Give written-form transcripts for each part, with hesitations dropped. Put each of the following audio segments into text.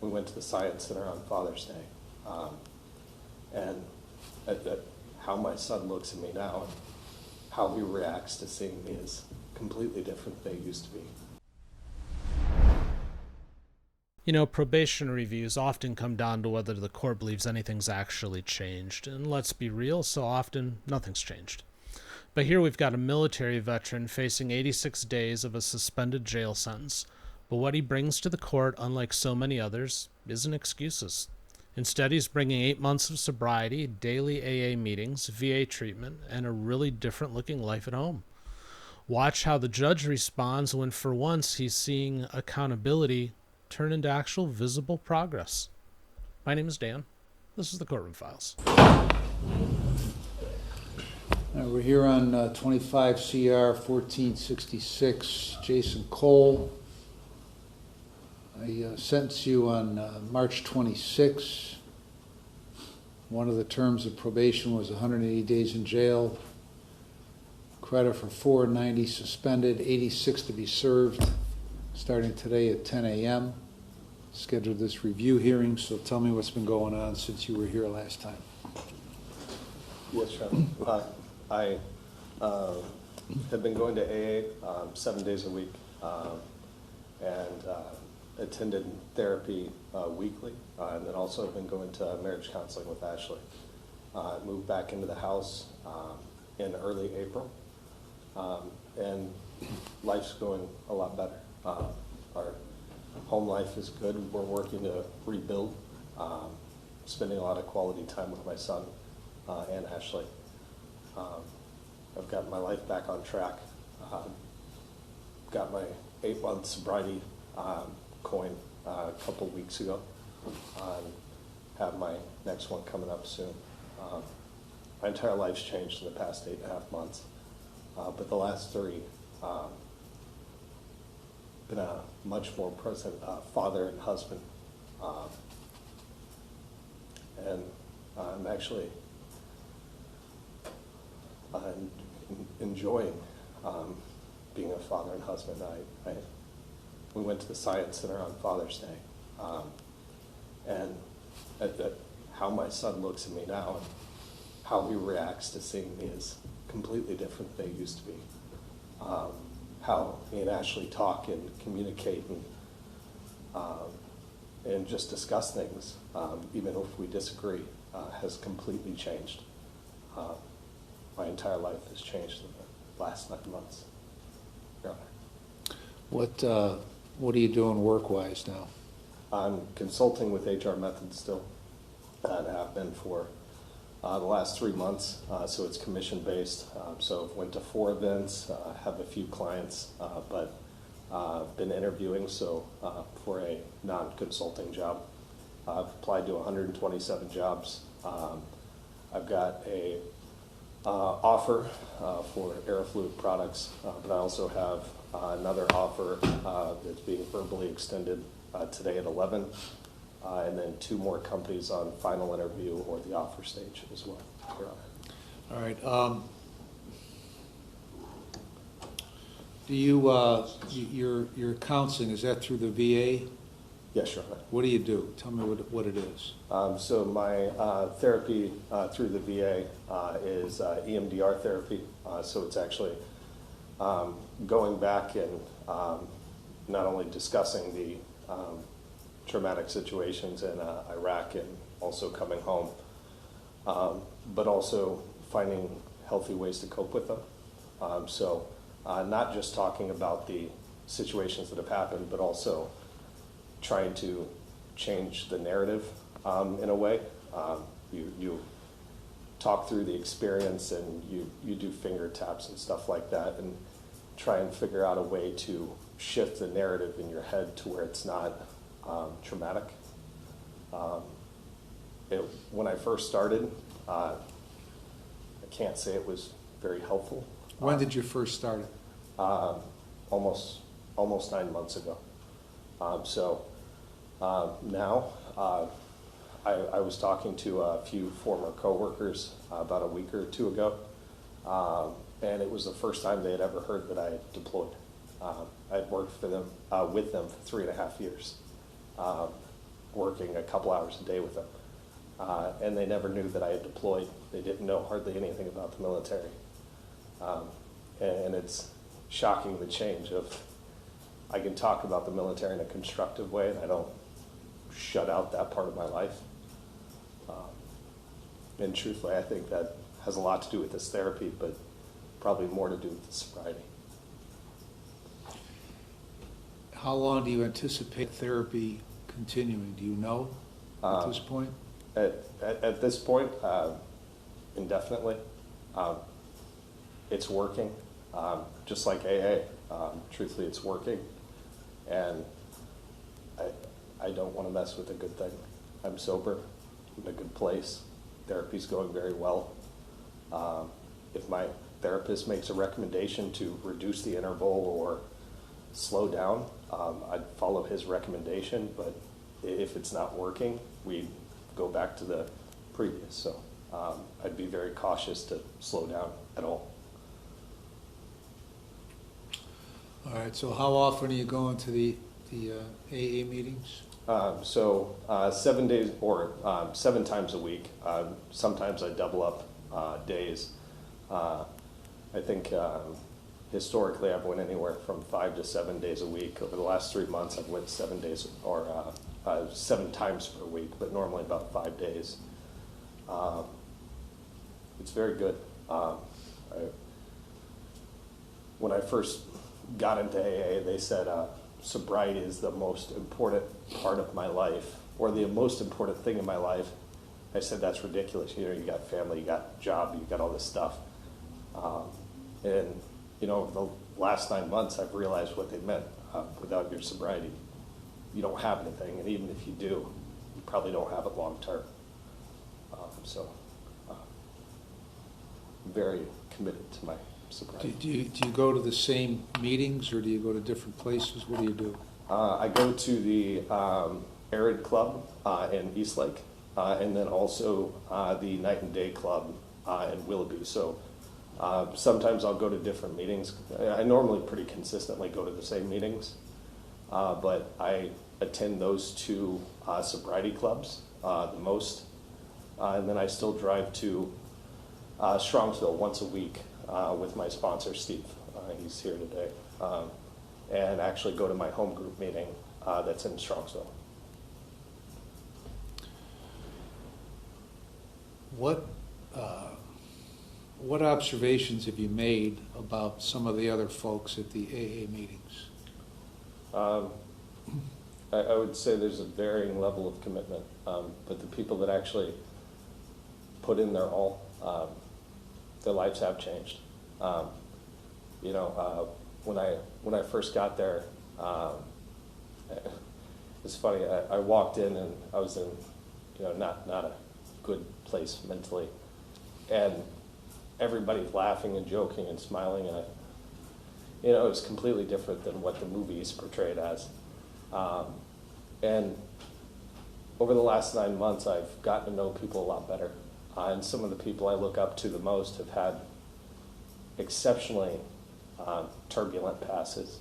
we went to the Science Center on Father's Day. And how my son looks at me now and how he reacts to seeing me is completely different than they used to be. You know, probation reviews often come down to whether the court believes anything's actually changed. And let's be real, so often nothing's changed. But here we've got a military veteran facing 86 days of a suspended jail sentence. But what he brings to the court, unlike so many others, isn't excuses. Instead, he's bringing 8 months of sobriety, daily AA meetings, VA treatment, and a really different-looking life at home. Watch how the judge responds when, for once, he's seeing accountability turn into actual visible progress. My name is Dan. This is the Courtroom Files. We're here on 25 CR 1466, Jason Cole. I sentenced you on March 26. One of the terms of probation was 180 days in jail, credit for 490 suspended, 86 to be served, starting today at 10 a.m. Scheduled this review hearing, so tell me what's been going on since you were here last time. Yes, Sean. I have been going to AA 7 days a week and attended therapy weekly, and then also been going to marriage counseling with Ashley. I moved back into the house in early April, and life's going a lot better. Our home life is good. We're working to rebuild, spending a lot of quality time with my son and Ashley. I've gotten my life back on track. Got my 8-month sobriety coin a couple weeks ago. Have my next one coming up soon. My entire life's changed in the past 8.5 months, but the last 3, been a much more present father and husband, and I'm actually enjoying being a father and husband. We went to the Science Center on Father's Day, and how my son looks at me now and how he reacts to seeing me is completely different than they used to be. How me and Ashley talk and communicate and just discuss things, even if we disagree, has completely changed. My entire life has changed in the last 9 months. Your Honor. What are you doing work-wise now? I'm consulting with HR Methods still, and have been for the last 3 months, so it's commission-based. So I've went to 4 events, have a few clients, but been interviewing for a non-consulting job. I've applied to 127 jobs. I've got a offer for Aerofluid products, but I also have another offer that's being verbally extended today at 11. And then 2 more companies on final interview or the offer stage as well. Your Honor. All right. Do you your counseling, is that through the VA? Yes, Your Honor. What do you do? Tell me what it is. So my therapy through the VA is EMDR therapy. So it's actually going back and not only discussing the traumatic situations in Iraq and also coming home, but also finding healthy ways to cope with them. So not just talking about the situations that have happened, but also trying to change the narrative in a way. You talk through the experience and you do finger taps and stuff like that and try and figure out a way to shift the narrative in your head to where it's not traumatic. When I first started, I can't say it was very helpful. When did you first start it? Almost 9 months ago. Now I was talking to a few former coworkers about a week or 2 ago, and it was the first time they had ever heard that I had deployed. I'd worked with them for 3.5 years. working a couple hours a day with them. And they never knew that I had deployed. They didn't know hardly anything about the military. And it's shocking, the change of, I can talk about the military in a constructive way, and I don't shut out that part of my life. And truthfully, I think that has a lot to do with this therapy, but probably more to do with the sobriety. How long do you anticipate therapy continuing? Do you know at this point? At this point, indefinitely. It's working, just like AA. Truthfully, it's working, and I don't want to mess with a good thing. I'm sober, I'm in a good place. Therapy's going very well. If my therapist makes a recommendation to reduce the interval or slow down, I'd follow his recommendation, but if it's not working, we'd go back to the previous. So I'd be very cautious to slow down at all. All right, so how often are you going to the AA meetings? 7 days or 7 times a week. Sometimes I double up days. I think historically I've went anywhere from 5 to 7 days a week. Over the last 3 months I've went 7 days or 7 times per week, but normally about 5 days. It's very good. When I first got into AA, they said sobriety is the most important part of my life, or the most important thing in my life. I said, that's ridiculous. You know, you got family, you got job, you got all this stuff. And, you know, over the last 9 months, I've realized what they meant. Without your sobriety, you don't have anything. And even if you do, you probably don't have it long term. I'm very committed to my sobriety. Do you go to the same meetings, or do you go to different places? What do you do? I go to the Arid Club in Eastlake, and then also the Night and Day Club in Willoughby. So sometimes I'll go to different meetings. I normally pretty consistently go to the same meetings, but I attend those 2 sobriety clubs the most. And then I still drive to Strongsville once a week with my sponsor, Steve. He's here today. And actually go to my home group meeting that's in Strongsville. What observations have you made about some of the other folks at the AA meetings? I would say there's a varying level of commitment, but the people that actually put in their all, their lives have changed. You know, when I first got there, it's funny. I walked in and I was in, you know, not a good place mentally, and everybody's laughing and joking and smiling, and you know, it was completely different than what the movies portray it as. And over the last 9 months, I've gotten to know people a lot better. And some of the people I look up to the most have had exceptionally turbulent pasts.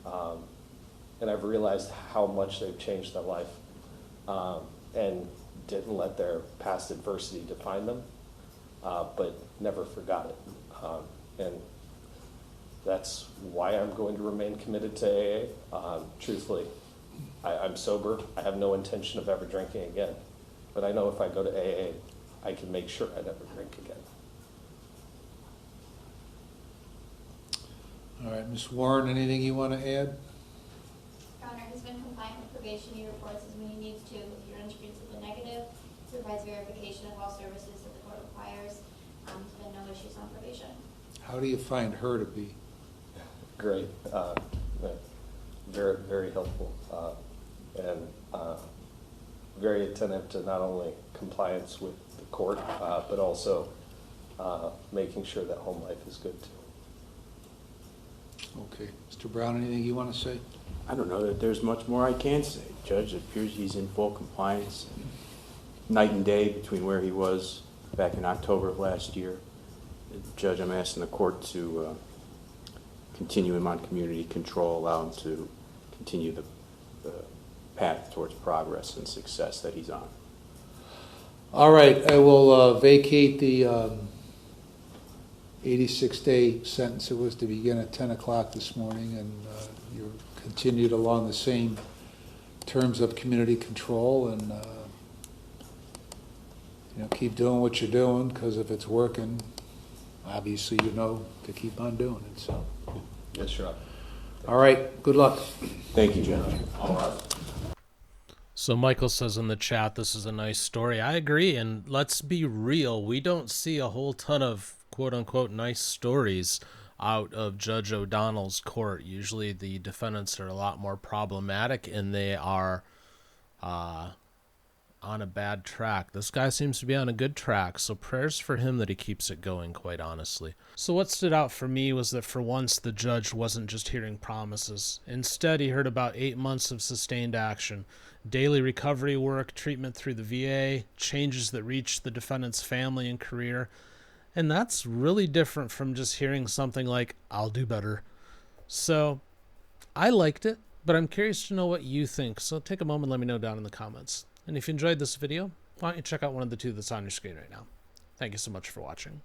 And I've realized how much they've changed their life and didn't let their past adversity define them, but never forgot it. And that's why I'm going to remain committed to AA. Truthfully, I'm sober. I have no intention of ever drinking again. But I know if I go to AA, I can make sure I never drink again. All right, Ms. Warren, anything you want to add? Your Honor, has been compliant with probation. He reports as when he needs to. If you're unscrewed to the negative, he provides verification of all services that the court requires. There's been no issues on probation. How do you find her to be? Great. Very, very helpful. And very attentive to not only compliance with the court, but also making sure that home life is good too. Okay. Mr. Brown, anything you want to say? I don't know that there's much more I can say. Judge, it appears he's in full compliance. Night and day between where he was back in October of last year. Judge, I'm asking the court to continue him on community control, allow him to continue the path towards progress and success that he's on. All right, I will vacate the 86-day sentence. It was to begin at 10 o'clock this morning, and you're continued along the same terms of community control, and keep doing what you're doing, because if it's working, obviously you know to keep on doing it. So, Yes, sure. all right, good luck. Thank you, Judge. So Michael says in the chat, this is a nice story. I agree, and let's be real. We don't see a whole ton of quote-unquote nice stories out of Judge O'Donnell's court. Usually the defendants are a lot more problematic, and they are on a bad track. This guy seems to be on a good track, so prayers for him that he keeps it going, quite honestly. So what stood out for me was that for once the judge wasn't just hearing promises. Instead, he heard about 8 months of sustained action, daily recovery work, treatment through the VA, changes that reach the defendant's family and career. And that's really different from just hearing something like, I'll do better. So I liked it, but I'm curious to know what you think. So take a moment, let me know down in the comments. And if you enjoyed this video, why don't you check out one of the two that's on your screen right now. Thank you so much for watching.